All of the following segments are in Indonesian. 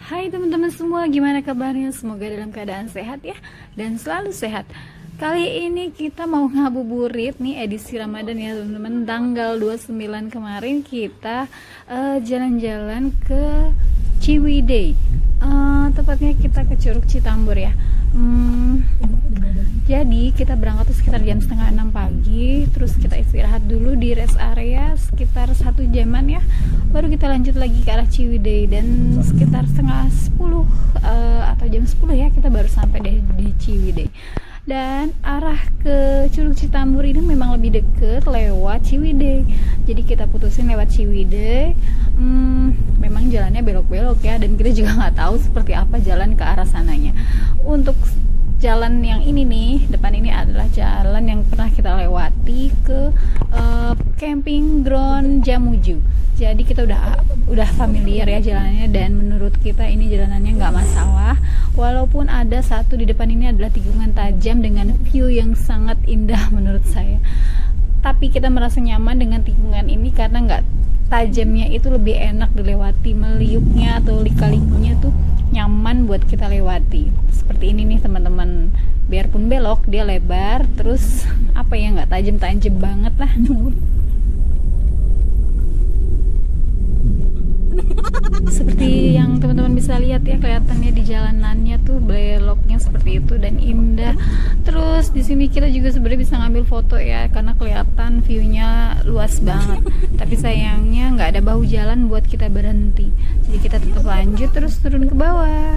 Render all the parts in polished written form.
Hai teman-teman semua, gimana kabarnya? Semoga dalam keadaan sehat ya, dan selalu sehat. Kali ini kita mau ngabuburit nih, edisi Ramadan ya teman-teman. Tanggal 29 kemarin kita jalan-jalan ke Ciwidey. Tepatnya kita ke Curug Citambur ya. Jadi kita berangkat tuh sekitar jam setengah 6 pagi. Terus kita istirahat dulu di rest area sekitar 1 jaman ya. Baru kita lanjut lagi ke arah Ciwidey. Dan sekitar setengah 10 atau jam 10 ya, kita baru sampai di Ciwidey. Dan arah ke Curug Citambur ini memang lebih deket lewat Ciwidey. Jadi kita putusin lewat Ciwidey. Memang jalannya belok-belok ya, dan kita juga nggak tahu seperti apa jalan ke arah sananya. Untuk jalan yang ini nih, depan ini adalah jalan yang pernah kita lewati ke camping ground Jamuju. Jadi kita udah familiar ya jalannya, dan menurut kita ini jalanannya nggak masalah. Walaupun ada satu di depan ini adalah tikungan tajam dengan view yang sangat indah menurut saya. Tapi kita merasa nyaman dengan tikungan ini karena nggak tajamnya itu, lebih enak dilewati. Meliuknya atau lika-likunya tuh nyaman buat kita lewati. Seperti ini nih teman-teman, biarpun belok dia lebar, terus apa ya, nggak tajam-tajam banget lah. Seperti yang teman-teman bisa lihat ya, kelihatannya di jalanannya tuh beloknya seperti itu dan indah. Terus di sini kita juga sebenarnya bisa ngambil foto ya, karena kelihatan view-nya luas banget. Tapi sayangnya nggak ada bahu jalan buat kita berhenti. Jadi kita tetap lanjut terus turun ke bawah.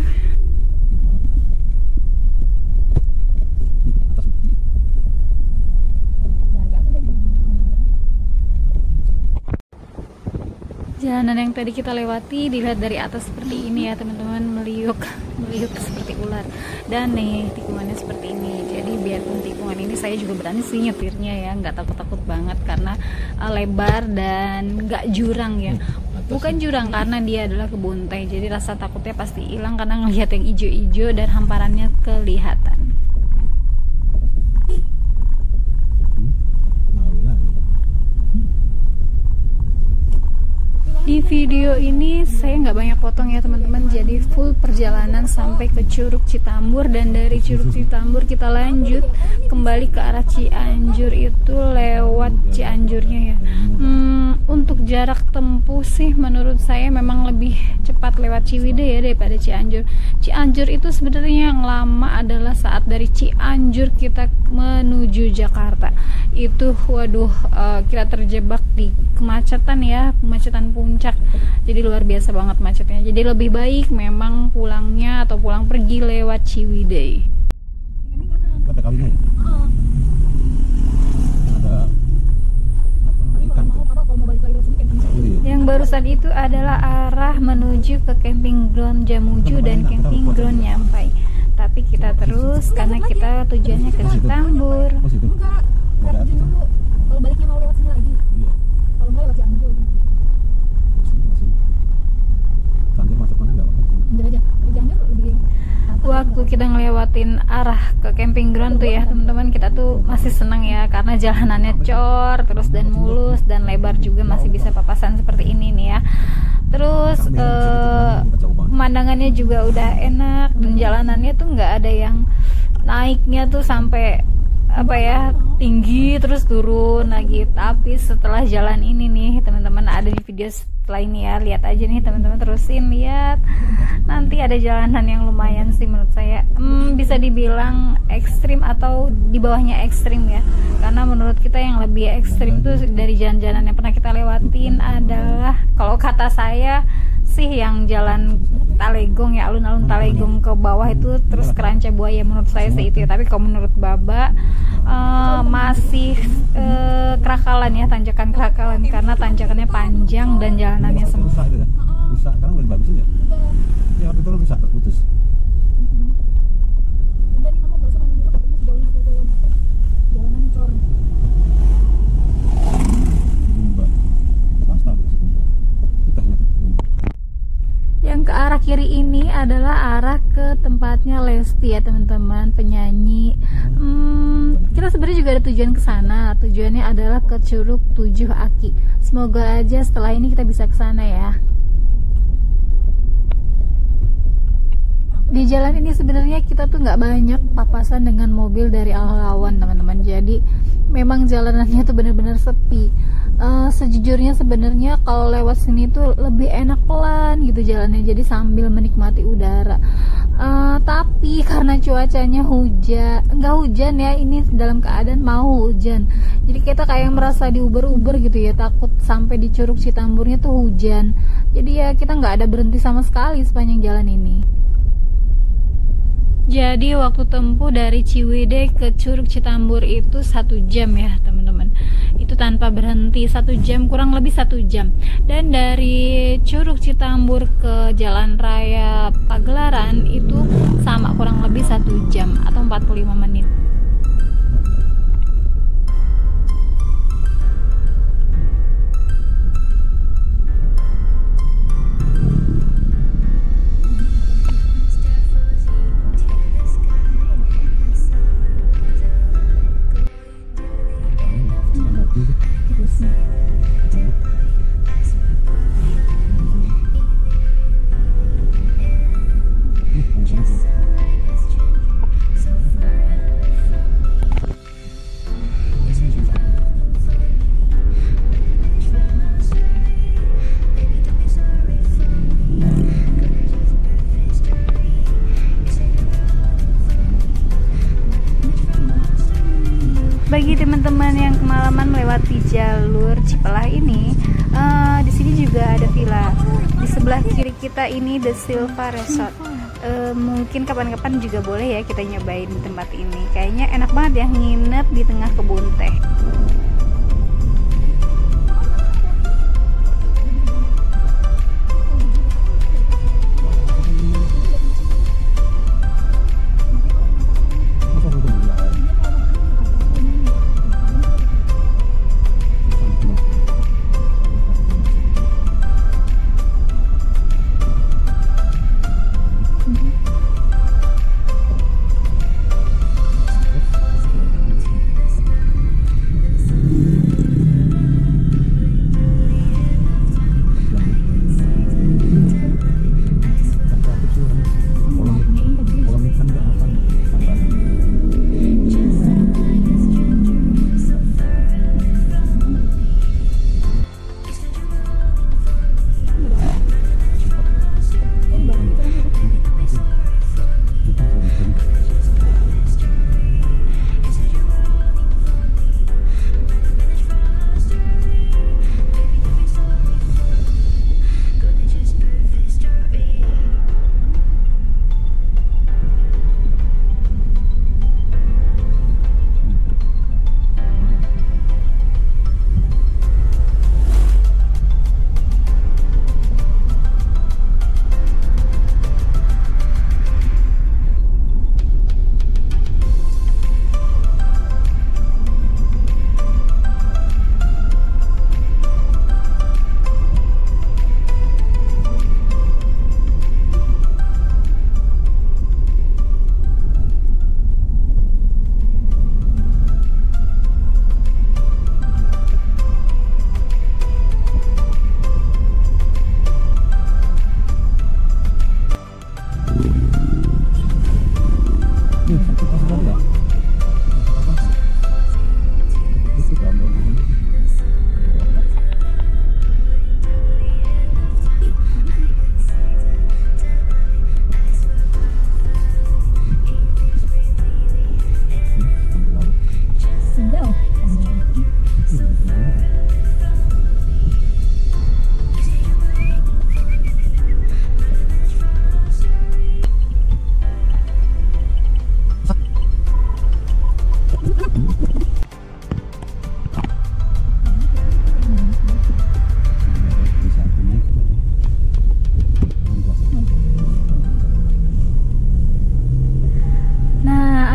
Jalanan yang tadi kita lewati dilihat dari atas seperti ini ya teman-teman, meliuk seperti ular. Dan nih tikungannya seperti ini. Jadi biarpun tikungan ini saya juga berani sih nyetirnya ya, nggak takut-takut banget karena lebar dan nggak jurang ya. Bukan jurang karena dia adalah kebuntai, jadi rasa takutnya pasti hilang karena ngelihat yang ijo-ijo dan hamparannya kelihatan. Di video ini saya nggak banyak potong ya teman-teman, jadi full perjalanan sampai ke Curug Citambur. Dan dari Curug Citambur kita lanjut kembali ke arah Cianjur, itu lewat Cianjurnya ya. Untuk jarak tempuh sih menurut saya memang lebih cepat lewat Ciwidey ya daripada Cianjur. Cianjur itu sebenarnya yang lama adalah saat dari Cianjur kita menuju Jakarta. Itu waduh, kita terjebak di kemacetan ya, kemacetan puncak. Jadi luar biasa banget macetnya. Jadi lebih baik memang pulangnya atau pulang pergi lewat Ciwidey. Ada kalinya ya? Ada ikan tuh. Yang barusan itu adalah arah menuju ke camping ground Jamuju dan camping ground Nyampai. Tapi kita terus karena kita tujuannya ke Citambur. Enggak, dulu. Kalau baliknya mau lewat sini lagi. Iya. Kalau nggak lewat Cianjur. Cianjur macet mana enggak? Cianjur aja. Di Cianjur lebih. Waktu kita ngelewatin arah ke camping ground tuh ya teman-teman, kita tuh masih senang ya karena jalanannya cor terus dan mulus dan lebar juga, masih bisa papasan seperti ini nih ya. Terus pemandangannya juga udah enak dan jalanannya tuh nggak ada yang naiknya tuh sampai apa ya, tinggi terus turun lagi. Tapi setelah jalan ini nih teman-teman, ada di video setelah ini ya, lihat aja nih teman-teman, terusin lihat. Nanti ada jalanan yang lumayan sih menurut saya, bisa dibilang ekstrim atau di bawahnya ekstrim ya, karena menurut kita yang lebih ekstrim tuh dari jalan-jalan yang pernah kita lewatin adalah, kalau kata saya sih, yang jalan Talegong ya, alun-alun Talegong ke bawah itu terus ke Ranca Buaya. Menurut saya sih itu ya. Tapi kalau menurut Baba masih kerakalan ya, tanjakan kerakalan karena tanjakannya panjang dan jalanannya sempit. Bisa kan lebih bagus ya? Ya waktu itu bisa terputus. Udah nih, kamu nggak usah nunggu katanya sejauh 50 km. Jalanan cor. Gumba. Pasta sih gumba. Kita lihat gumba. Yang ke arah kiri ini adalah arah ke tempatnya Lesti ya teman-teman, penyanyi. Kita sebenarnya juga ada tujuan ke sana. Tujuannya adalah ke Curug 7 Aki. Semoga aja setelah ini kita bisa ke sana ya. Di jalan ini sebenarnya kita tuh nggak banyak papasan dengan mobil dari arah lawan, teman-teman. Jadi memang jalanannya tuh benar-benar sepi. Sejujurnya sebenarnya kalau lewat sini tuh lebih enak pelan gitu jalannya, jadi sambil menikmati udara. Tapi karena cuacanya nggak hujan ya, ini dalam keadaan mau hujan, jadi kita kayak merasa diuber-uber gitu ya, takut sampai di Curug Citamburnya tuh hujan. Jadi ya kita nggak ada berhenti sama sekali sepanjang jalan ini. Jadi waktu tempuh dari Ciwidey ke Curug Citambur itu 1 jam ya teman-teman. Itu tanpa berhenti, 1 jam, kurang lebih 1 jam. Dan dari Curug Citambur ke Jalan Raya Pagelaran itu sama, kurang lebih 1 jam atau 45 menit. Bagi teman-teman yang kemalaman melewati jalur Cipelah ini, di sini juga ada villa. Di sebelah kiri kita ini The Silva Resort. Mungkin kapan-kapan juga boleh ya kita nyobain di tempat ini. Kayaknya enak banget ya nginep di tengah kebun teh.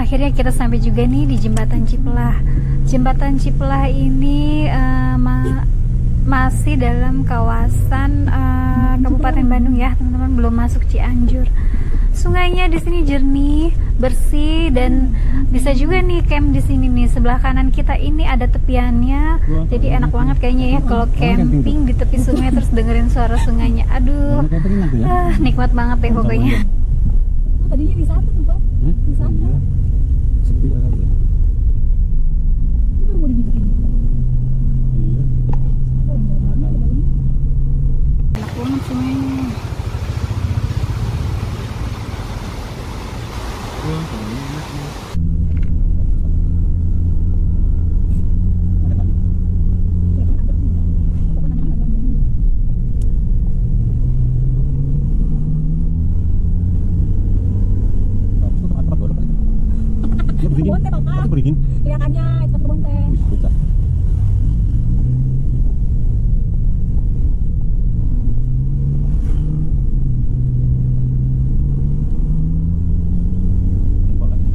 Akhirnya kita sampai juga nih di Jembatan Cipelah. Jembatan Cipelah ini masih dalam kawasan Kabupaten Bandung ya, teman-teman, belum masuk Cianjur. Sungainya di sini jernih, bersih, dan bisa juga nih camp di sini nih. Sebelah kanan kita ini ada tepiannya, jadi enak banget kayaknya ya kalau camping di tepi sungai terus dengerin suara sungainya. Aduh, nikmat banget deh pokoknya. tadinya di satu tuh Pak. Di sana. Iya. Sepi ya kali ya. Itu mau dibikin. Iya. Enak banget semuanya. Wah, ini enak nih. Kebun teh Bapak. Beringin. Kelihatannya itu kebun teh. Bocah. Coba lagi.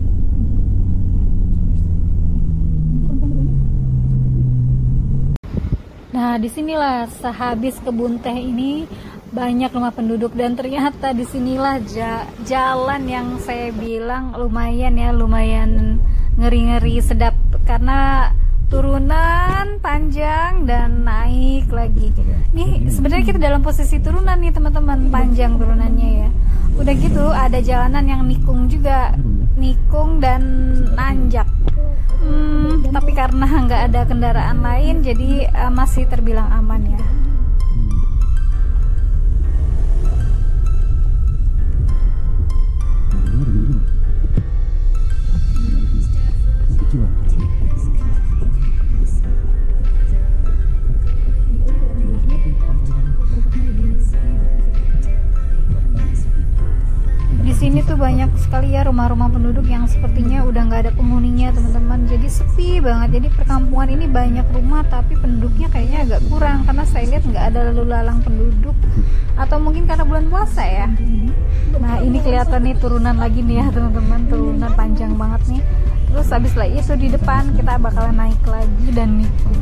Nah, disinilah sehabis kebun teh ini banyak rumah penduduk dan ternyata disinilah jalan yang saya bilang lumayan ya, lumayan ngeri-ngeri sedap karena turunan panjang dan naik lagi. Nih sebenarnya kita dalam posisi turunan nih teman-teman, panjang turunannya ya. Udah gitu ada jalanan yang nikung juga, nikung dan nanjak. Tapi karena nggak ada kendaraan lain jadi masih terbilang aman ya. Di sini tuh banyak sekali ya rumah-rumah penduduk yang sepertinya udah nggak ada penghuninya teman-teman, jadi sepi banget. Jadi perkampungan ini banyak rumah tapi penduduknya kayaknya agak kurang karena saya lihat nggak ada lalu lalang penduduk, atau mungkin karena bulan puasa ya. Nah ini kelihatan nih turunan lagi nih ya teman-teman, turunan panjang banget nih. Terus habis lagi itu di depan kita bakalan naik lagi dan nikung.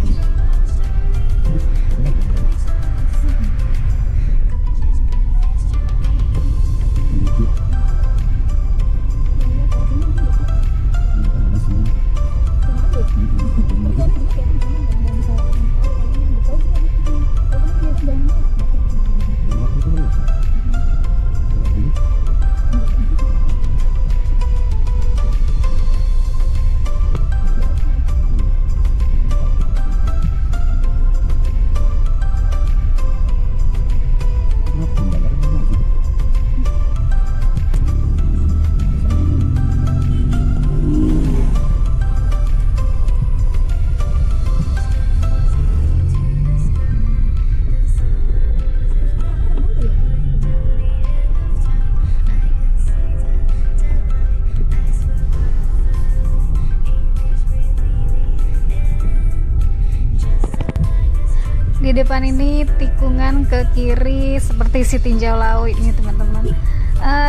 Di depan ini tikungan ke kiri seperti si tinjau laut ini teman-teman.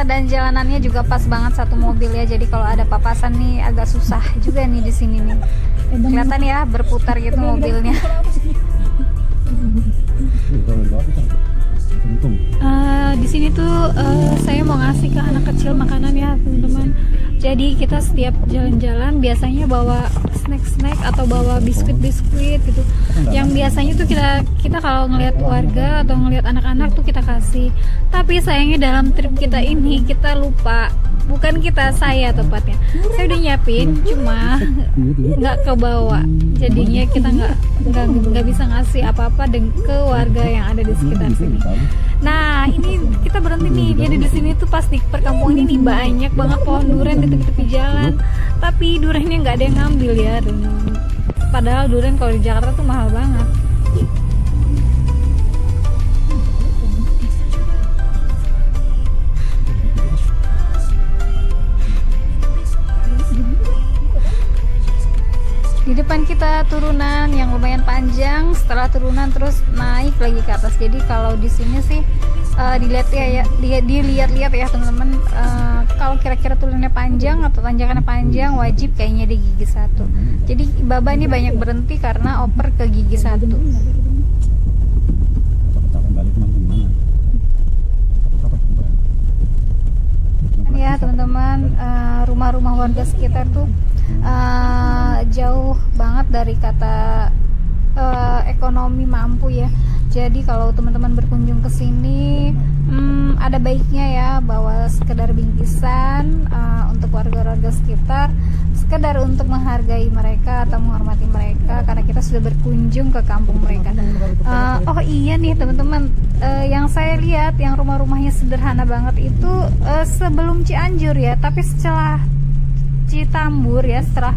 Dan jalanannya juga pas banget satu mobil ya. Jadi kalau ada papasan nih agak susah juga nih di sini nih. Kelihatan ya berputar gitu mobilnya. Di sini tuh saya mau ngasih ke anak kecil makanan ya teman-teman. Jadi kita setiap jalan-jalan biasanya bawa snack-snack atau bawa biskuit-biskuit gitu. Yang biasanya tuh kita kalau ngelihat warga atau ngelihat anak-anak tuh kita kasih. Tapi sayangnya dalam trip kita ini kita lupa. Bukan saya tepatnya. Saya udah nyiapin, cuma nggak kebawa. Jadinya kita nggak bisa ngasih apa-apa ke warga yang ada di sekitar sini. Nah ini kita berhenti nih. Jadi di sini tuh pas di perkampungan ini banyak banget pohon durian di tepi-tepi jalan. Tapi duriannya nggak ada yang ngambil ya. Padahal durian kalau di Jakarta tuh mahal banget. Di depan kita turunan yang lumayan panjang, setelah turunan terus naik lagi ke atas. Jadi kalau di sini sih dilihat-lihat ya teman-teman, kalau kira-kira turunannya panjang atau tanjakannya panjang wajib kayaknya di gigi 1. Jadi Baba ini banyak berhenti karena oper ke gigi 1. Ya teman-teman, rumah-rumah warga sekitar tuh jauh banget dari kata ekonomi mampu ya. Jadi kalau teman-teman berkunjung ke sini ada baiknya ya bawa sekedar bingkisan untuk warga-warga sekitar, sekedar untuk menghargai mereka atau menghormati mereka karena kita sudah berkunjung ke kampung mereka. Oh iya nih teman-teman, yang saya lihat yang rumah-rumahnya sederhana banget itu sebelum Cianjur ya, tapi setelah Citambur ya, setelah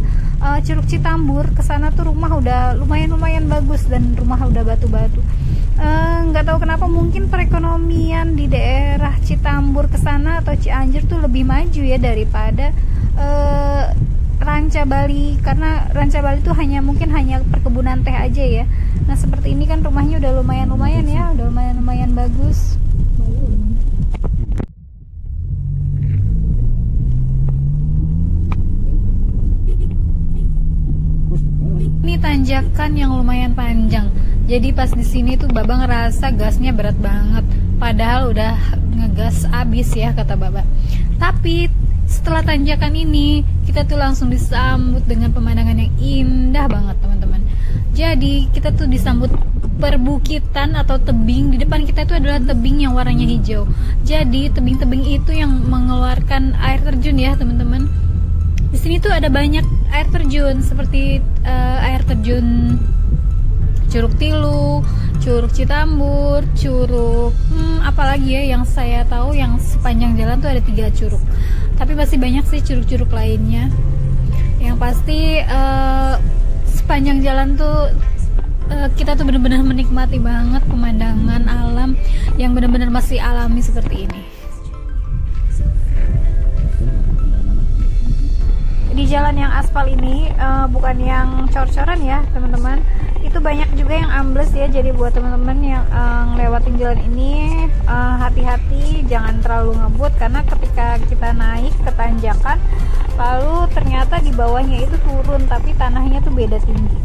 Curug Citambur ke sana tuh rumah udah lumayan bagus dan rumah udah batu-batu. Nggak tahu kenapa, mungkin perekonomian di daerah Citambur ke sana atau Cianjur tuh lebih maju ya daripada Ranca Bali, karena Ranca Bali tuh mungkin hanya perkebunan teh aja ya. Nah seperti ini kan rumahnya udah lumayan ya, udah lumayan bagus. Ini tanjakan yang lumayan panjang. Jadi pas di sini tuh Baba ngerasa gasnya berat banget. Padahal udah ngegas abis ya kata Baba. Tapi setelah tanjakan ini kita tuh langsung disambut dengan pemandangan yang indah banget teman-teman. Jadi kita tuh disambut perbukitan atau tebing. Di depan kita itu adalah tebing yang warnanya hijau. Jadi tebing-tebing itu yang mengeluarkan air terjun ya teman-teman. Di sini tuh ada banyak air terjun seperti air terjun Curug Tilu, Curug Citambur, Curug apalagi ya yang saya tahu yang sepanjang jalan tuh ada 3 curug. Tapi masih banyak sih curug-curug lainnya. Yang pasti sepanjang jalan tuh kita tuh benar-benar menikmati banget pemandangan alam yang benar-benar masih alami seperti ini. Di jalan yang aspal ini bukan yang cor-coran ya teman-teman, itu banyak juga yang ambles ya. Jadi buat teman-teman yang ngelewatin jalan ini hati-hati, jangan terlalu ngebut karena ketika kita naik ke tanjakan lalu ternyata di bawahnya itu turun tapi tanahnya tuh beda tinggi.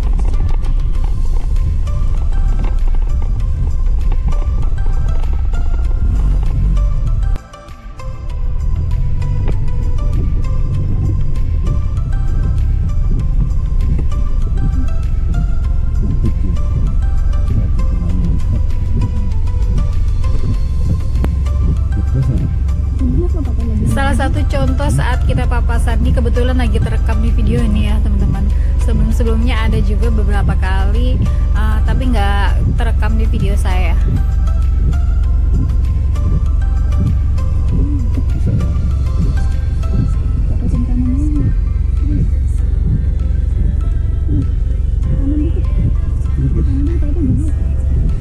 Salah satu contoh saat kita papasan ini kebetulan lagi terekam di video ini ya teman-teman. Sebelum-sebelumnya ada juga beberapa kali tapi nggak terekam di video saya.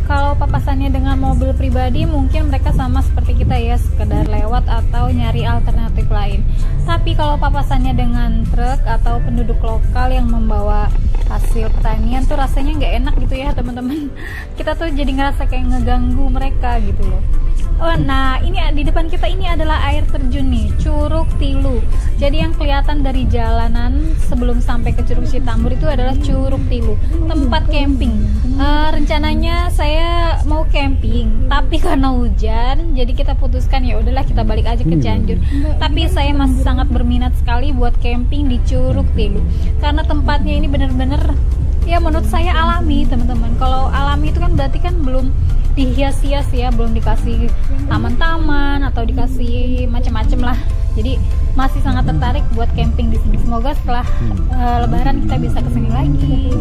Kalau papasannya dengan mobil pribadi mungkin mereka sama seperti kita ya, sekedar lewat atau nyari alternatif lain. Tapi kalau papasannya dengan truk atau penduduk lokal yang membawa hasil pertanian tuh rasanya nggak enak gitu ya teman-teman. Kita tuh jadi ngerasa kayak ngeganggu mereka gitu loh. Oh, nah ini di depan kita ini adalah air terjun nih, Curug Tilu. Jadi yang kelihatan dari jalanan sebelum sampai ke Curug Citambur itu adalah Curug Tilu, tempat camping. Rencananya saya mau camping, tapi karena hujan, jadi kita putuskan ya udahlah kita balik aja ke Cianjur. Tapi saya masih sangat berminat sekali buat camping di Curug Tilu, karena tempatnya ini bener-bener ya menurut saya alami teman-teman. Kalau alami itu kan berarti kan belum dihias-hias ya, belum dikasih taman-taman atau dikasih macam-macam lah. Jadi masih sangat tertarik buat camping di sini. Semoga setelah Lebaran kita bisa kesini lagi.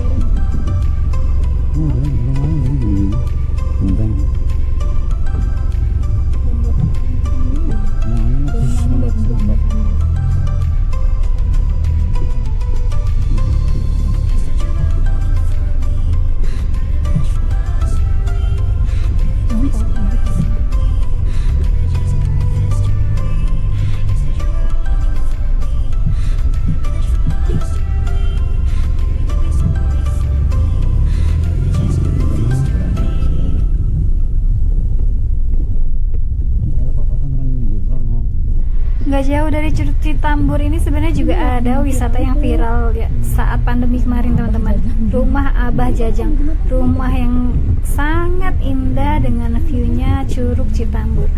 Gak jauh dari Curug Citambur ini sebenarnya juga ada wisata yang viral ya saat pandemi kemarin teman-teman. Rumah Abah Jajang, rumah yang sangat indah dengan view-nya Curug Citambur.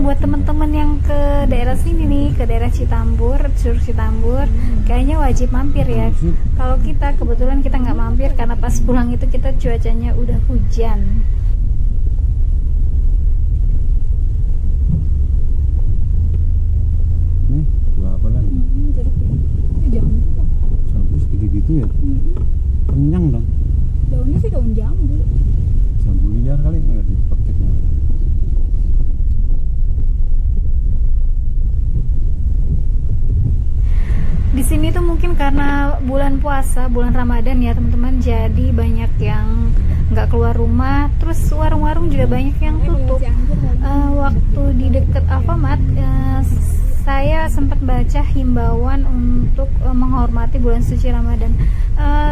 Buat teman-teman yang ke daerah sini nih, ke daerah Citambur, Curug Citambur, kayaknya wajib mampir ya. Kalau kita kebetulan kita nggak mampir karena pas pulang itu kita cuacanya udah hujan. ya. Kenyang dong. Daunnya sih daun jambu. Jambu liar kali nggak dipetiknya. Di sini tuh mungkin karena bulan puasa, bulan Ramadan ya teman-teman, jadi banyak yang nggak keluar rumah. Terus warung-warung juga banyak yang tutup. Waktu di dekat Alfamart, saya sempat baca himbauan untuk menghormati bulan suci Ramadan.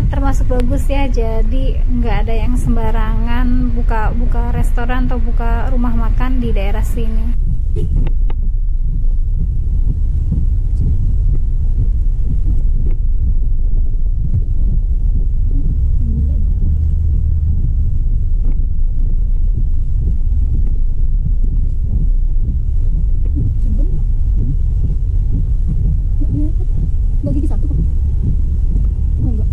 Termasuk bagus ya, jadi nggak ada yang sembarangan buka restoran atau buka rumah makan di daerah sini. Nggak gigi satu kok. Oh, enggak.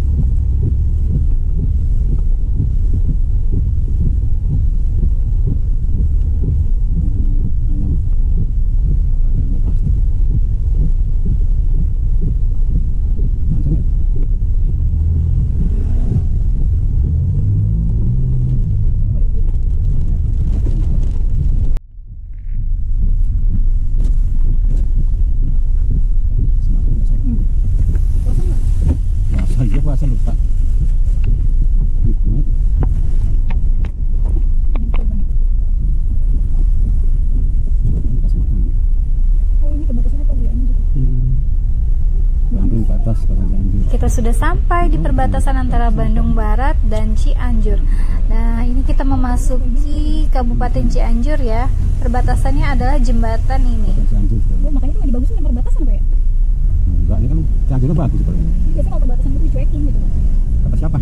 Puasa lupa. Bandung batas kalau Cianjur. Kita sudah sampai di perbatasan antara Bandung Barat dan Cianjur. Nah, ini kita memasuki Kabupaten Cianjur ya. Perbatasannya adalah jembatan ini. Cianjur. Oh, makanya itu nggak dibagusin yang perbatasan Pak ya? Enggak, ini kan Cianjurnya bagus sebenarnya. Biasanya kalau perbatasan itu dicuekin gitu. Kata siapa?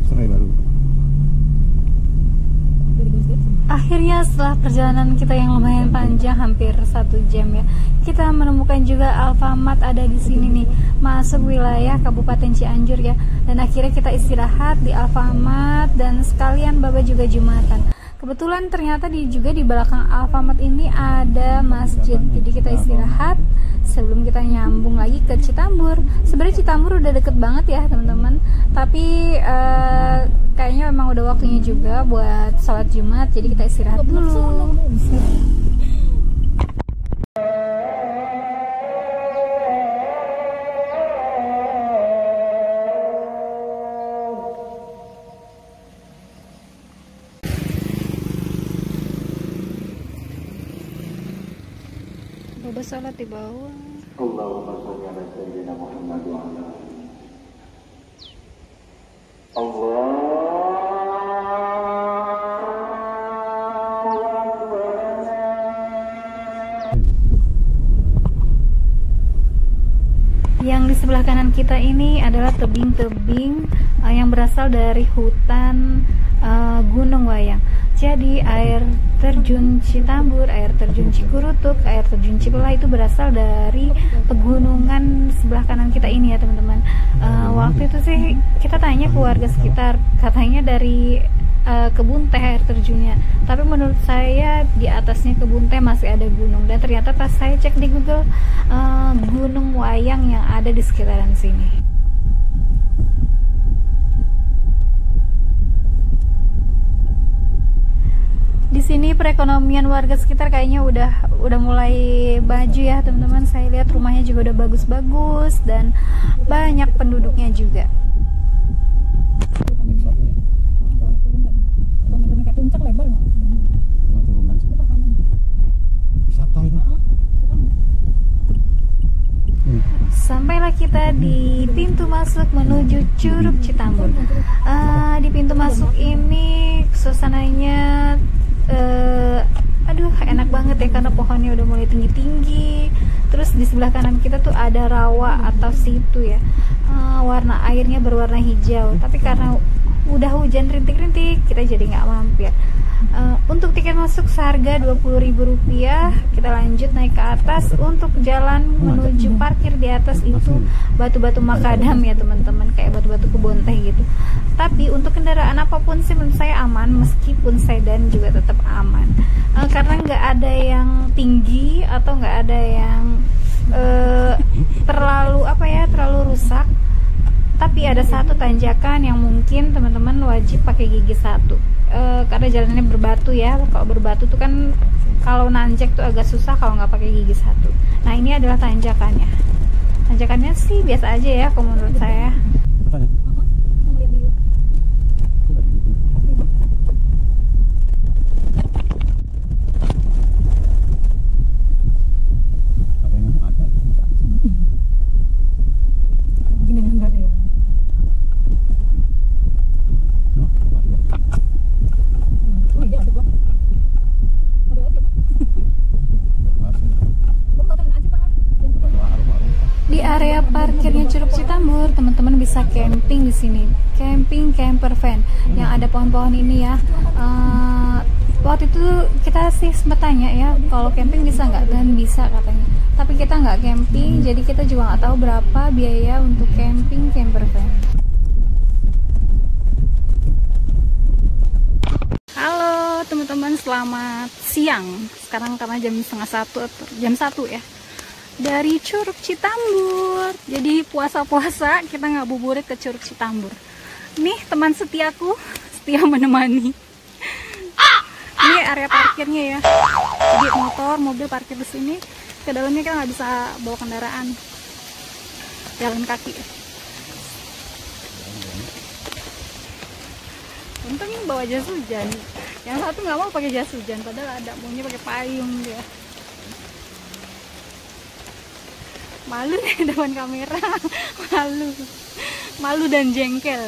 Serai baru. Akhirnya setelah perjalanan kita yang lumayan panjang, hampir 1 jam ya, kita menemukan juga Alfamart ada di sini nih, masuk wilayah Kabupaten Cianjur ya. Dan akhirnya kita istirahat di Alfamart dan sekalian Baba juga Jumatan. Kebetulan ternyata juga di belakang Alfamart ini ada masjid, jadi kita istirahat sebelum kita nyambung lagi ke Citambur. Sebenarnya Citambur udah deket banget ya teman-teman, tapi kayaknya memang udah waktunya juga buat sholat Jumat, jadi kita istirahat dulu. Baba sholat di bawah. Allahumma sholli ala sayyidina Muhammad wa ala Yang di sebelah kanan kita ini adalah tebing-tebing yang berasal dari hutan Gunung Wayang. Jadi air terjun Citambur, air terjun Cikurutuk, air terjun Cipelah itu berasal dari pegunungan sebelah kanan kita ini ya teman-teman. Waktu itu sih kita tanya ke warga sekitar, katanya dari kebun teh air terjunnya. Tapi menurut saya di atasnya kebun teh masih ada gunung, dan ternyata pas saya cek di Google, Gunung Wayang yang ada di sekitaran sini. Di sini perekonomian warga sekitar kayaknya udah mulai maju ya teman-teman. Saya lihat rumahnya juga udah bagus-bagus dan banyak penduduknya juga. Kayak puncak lebar nggak? Wisata ini. Sampailah kita di pintu masuk menuju Curug Citambur. Di pintu masuk ini suasananya aduh enak banget ya, karena pohonnya udah mulai tinggi-tinggi. Terus di sebelah kanan kita tuh ada rawa atau situ ya, warna airnya berwarna hijau. Tapi karena udah hujan rintik-rintik, kita jadi nggak mampir. Untuk tiket masuk seharga Rp20.000. Kita lanjut naik ke atas untuk jalan menuju parkir di atas itu batu-batu makadam ya teman-teman, kayak batu-batu kebun teh gitu. Tapi untuk kendaraan apapun sih menurut saya aman, meskipun sedan juga tetap aman, karena nggak ada yang tinggi atau nggak ada yang terlalu rusak. Tapi ada satu tanjakan yang mungkin teman-teman wajib pakai gigi satu, karena jalannya berbatu ya. Kalau berbatu tuh kan kalau nanjak tuh agak susah kalau nggak pakai gigi satu. Nah ini adalah tanjakannya. Tanjakannya sih biasa aja ya kalau menurut saya. Di area parkirnya Curug Citambur, teman-teman bisa camping di sini. Camping camper van yang ada pohon-pohon ini ya. Waktu itu kita sih sempat tanya ya, kalau camping bisa nggak? Dan bisa katanya. Tapi kita nggak camping, jadi kita juga nggak tahu berapa biaya untuk camping camper van. Halo teman-teman, selamat siang. Sekarang karena jam 12:30 atau jam 1 ya. Dari Curug Citambur. Jadi puasa-puasa kita ngabuburit ke Curug Citambur. Nih teman setiaku, setia menemani. Ini area parkirnya ya. Jadi motor, mobil parkir di sini. Ke dalamnya kita nggak bisa bawa kendaraan. Jalan kaki. Untung ini bawa jas hujan. Yang satu nggak mau pakai jas hujan, padahal ada maunya pakai payung dia. Malu deh depan kamera. Malu dan jengkel.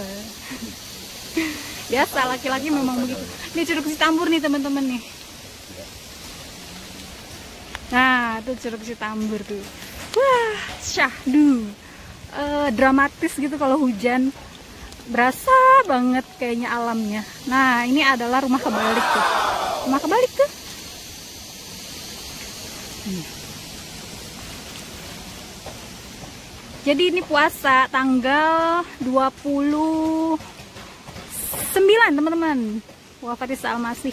Biasa laki-laki memang begitu. Ini Curug Citambur nih teman-teman nih. Nah itu Curug Citambur tuh. Wah syahdu. Dramatis gitu kalau hujan. Berasa banget kayaknya alamnya. Nah ini adalah rumah kebalik tuh. Rumah kebalik tuh. Jadi ini puasa tanggal 29 teman-teman. Wafat Isa Al-Masih.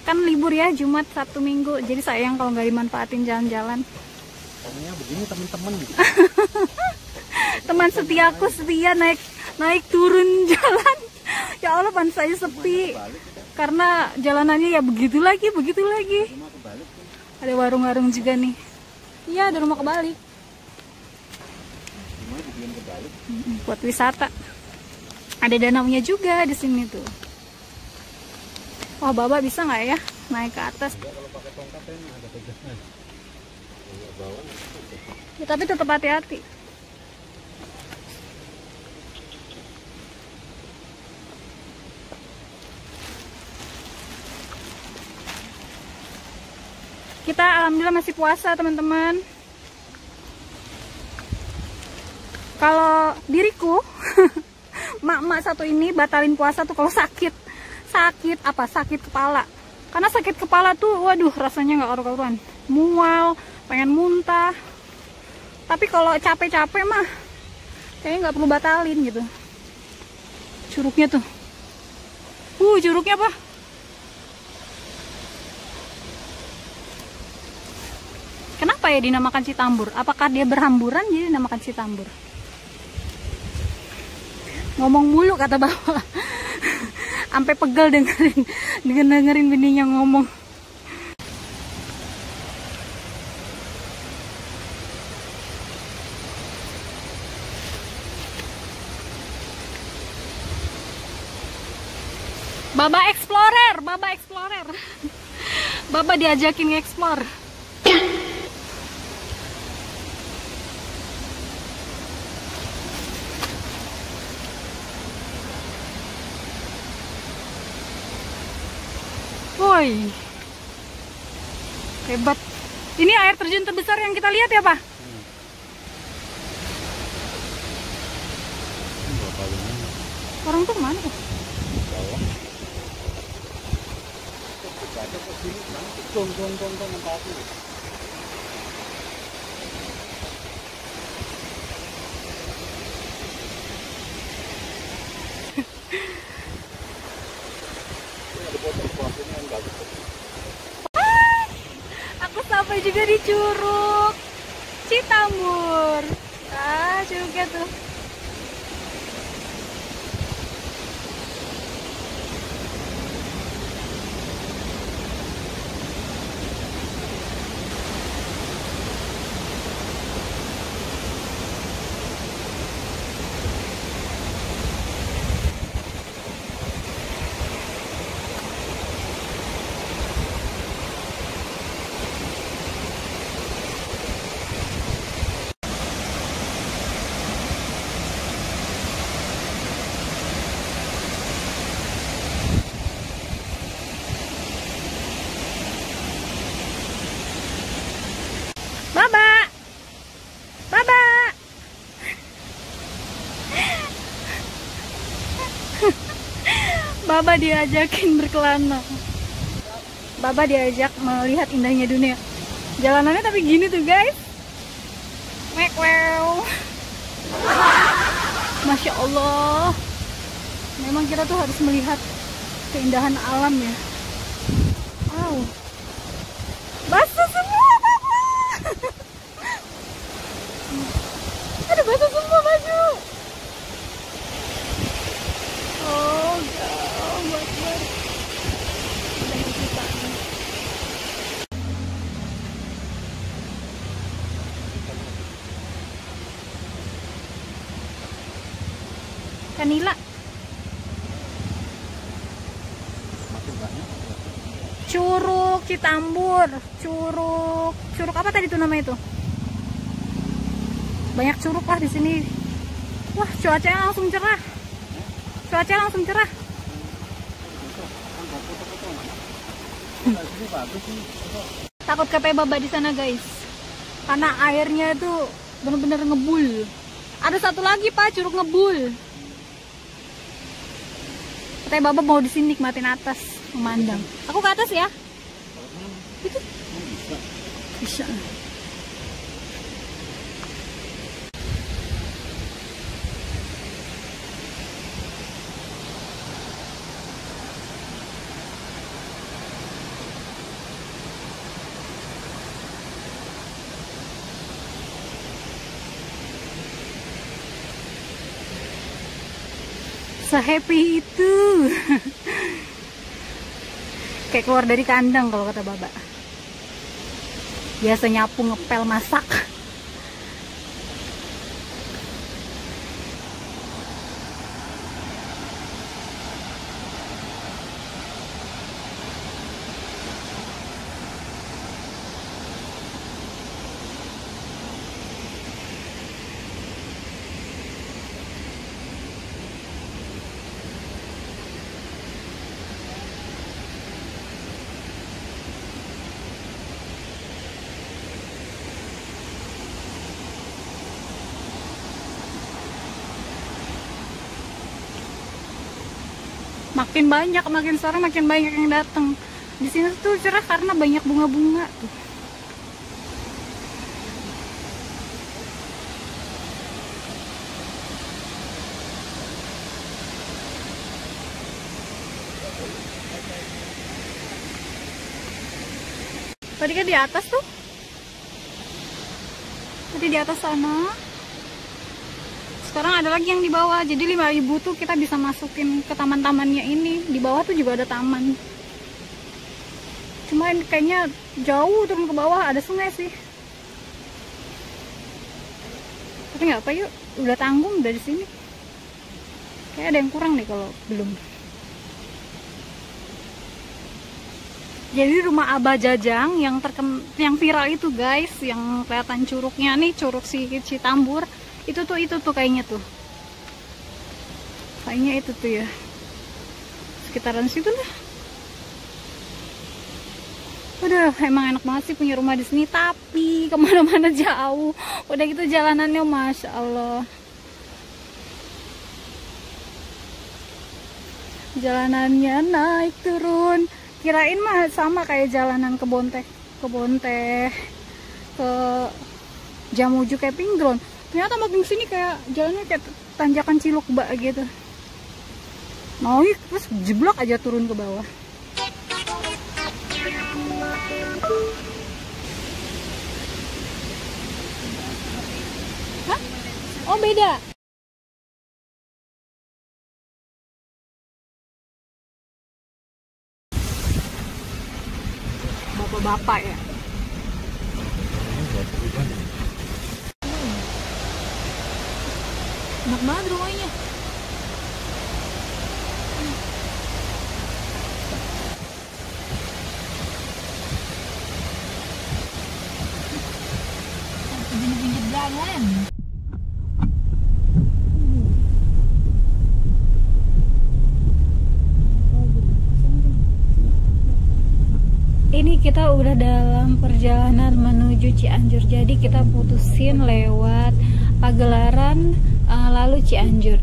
Kan libur ya, Jumat Sabtu Minggu. Jadi sayang kalau nggak dimanfaatin jalan-jalan. Pokoknya begini teman-teman. Teman setiaku setia naik turun jalan. Ya Allah pan saya sepi. Karena jalanannya ya begitu lagi. Ada warung-warung juga nih. Iya ada rumah kebalik. Buat wisata. Ada danaunya juga di sini tuh. Wah, Baba bisa nggak ya naik ke atas? Ya, tapi tetap hati-hati. Kita alhamdulillah masih puasa teman-teman. Kalau diriku, mak-mak satu ini batalin puasa tuh kalau sakit kepala. Karena sakit kepala tuh, waduh rasanya nggak karu-karuan, mual, pengen muntah. Tapi kalau capek-capek mah, kayaknya nggak perlu batalin gitu. Curugnya tuh, curugnya apa? Kenapa ya dinamakan Citambur? Apakah dia berhamburan jadi dinamakan Citambur? Ngomong mulu kata bapak. Sampai pegel dengerin bininya ngomong. Baba Explorer. Baba diajakin nge-explore. Woi, hebat. Ini air terjun terbesar yang kita lihat ya Pak? Orang tuh kemana Pak? sampai juga di Curug Citambur. Ah, curugnya tuh. Baba, Baba. Baba diajakin berkelana. Baba diajak melihat indahnya dunia. Jalanannya tapi gini tuh guys. Wow. Masya Allah. Memang kita tuh harus melihat keindahan alam ya. Wow. Basah semua. Aduh, basah semua baju. Oh, gawat banget. Kanila. Curug Citambur. Curug apa tadi tuh namanya itu? Banyak curug lah di sini. Wah, cuacanya langsung cerah. Takut KP Baba di sana guys. Karena airnya tuh bener-bener ngebul. Ada satu lagi Pak, curug ngebul. Katanya Baba mau di sini nikmatin atas, memandang. Aku ke atas ya. Itu bisa. Se-happy itu. Kayak keluar dari kandang kalau kata Baba. Biasa nyapu, ngepel, masak. Makin banyak, makin sore makin banyak yang datang. Di sini tuh cerah karena banyak bunga-bunga tuh. Tadi kan di atas tuh. Tadi di atas sana. Sekarang ada lagi yang di bawah. Jadi 5.000 tuh kita bisa masukin ke taman-tamannya ini. Di bawah tuh juga ada taman. Cuma kayaknya jauh turun ke bawah, ada sungai sih. Tapi nggak apa, yuk. Udah tanggung dari sini. Kayak ada yang kurang nih kalau belum. Jadi rumah Abah Jajang yang viral itu guys, yang kelihatan curugnya nih, curug Citambur. Itu tuh kayaknya tuh. Kayaknya itu tuh ya. Sekitaran situ lah. Udah, emang enak banget sih punya rumah di sini, tapi kemana-mana jauh. Udah gitu jalanannya Masya Allah. Jalanannya naik turun. Kirain mah sama kayak jalanan ke Bonteh, ke Jamuju Camping Ground. Ternyata makin sini kayak jalannya kayak tanjakan Cilukba gitu. Naik terus jeblok aja turun ke bawah. Oh beda. Bapak-bapak ya. Enak banget rumahnya. Pinggir jalan. Ini kita udah dalam perjalanan menuju Cianjur. Jadi kita putusin lewat Pagelaran lalu Cianjur.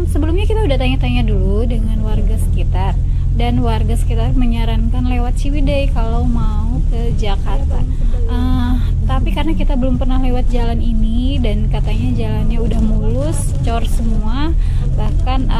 Sebelumnya kita udah tanya-tanya dulu dengan warga sekitar, dan warga sekitar menyarankan lewat Ciwidey kalau mau ke Jakarta. Tapi karena kita belum pernah lewat jalan ini dan katanya jalannya udah mulus, cor semua, bahkan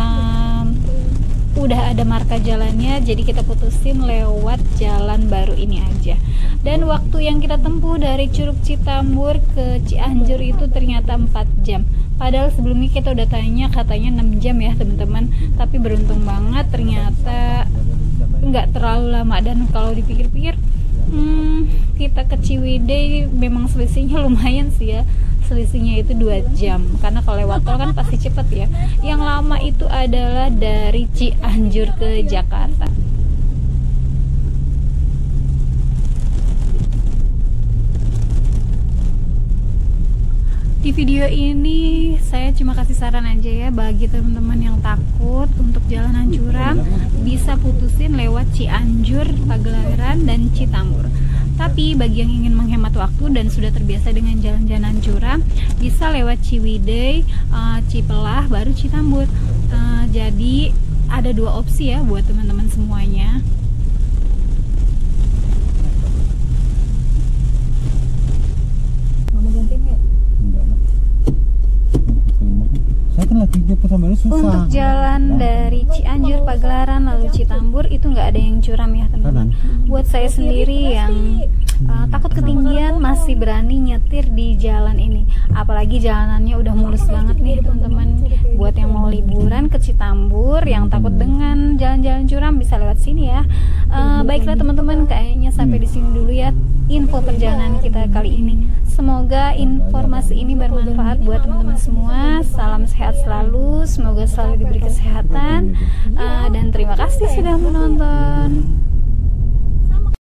udah ada marka jalannya, jadi kita putusin lewat jalan baru ini aja. Dan waktu yang kita tempuh dari Curug Citambur ke Cianjur itu ternyata 4 jam. Padahal sebelumnya kita udah tanya, katanya 6 jam ya teman-teman. Tapi beruntung banget ternyata nggak terlalu lama. Dan kalau dipikir-pikir, kita ke Ciwidey memang selisihnya lumayan sih ya. Selisihnya itu 2 jam, karena kalau lewat tol kan pasti cepet ya. Yang lama itu adalah dari Cianjur ke Jakarta. Di video ini saya cuma kasih saran aja ya, bagi teman-teman yang takut untuk jalanan curam bisa putusin lewat Cianjur, Pagelaran, dan Citambur. Tapi bagi yang ingin menghemat waktu dan sudah terbiasa dengan jalan-jalan curam, bisa lewat Ciwidey, Cipelah, baru Citambur. Jadi ada 2 opsi ya buat teman-teman semuanya. Saya kan lagi jemput sama dia susah. Untuk jalan dari Cianjur, Pagelaran, lalu Citambur itu nggak ada yang curam ya teman-teman. Buat saya sendiri yang takut ketinggian masih berani nyetir di jalan ini. Apalagi jalanannya udah mulus banget nih teman-teman. Buat yang mau liburan ke Citambur, yang takut dengan jalan-jalan curam bisa lewat sini ya. Baiklah teman-teman, kayaknya sampai di sini dulu ya info perjalanan kita kali ini. Semoga informasi ini bermanfaat buat teman-teman semua. Salam sehat selalu, semoga selalu diberi kesehatan, dan terima kasih sudah menonton.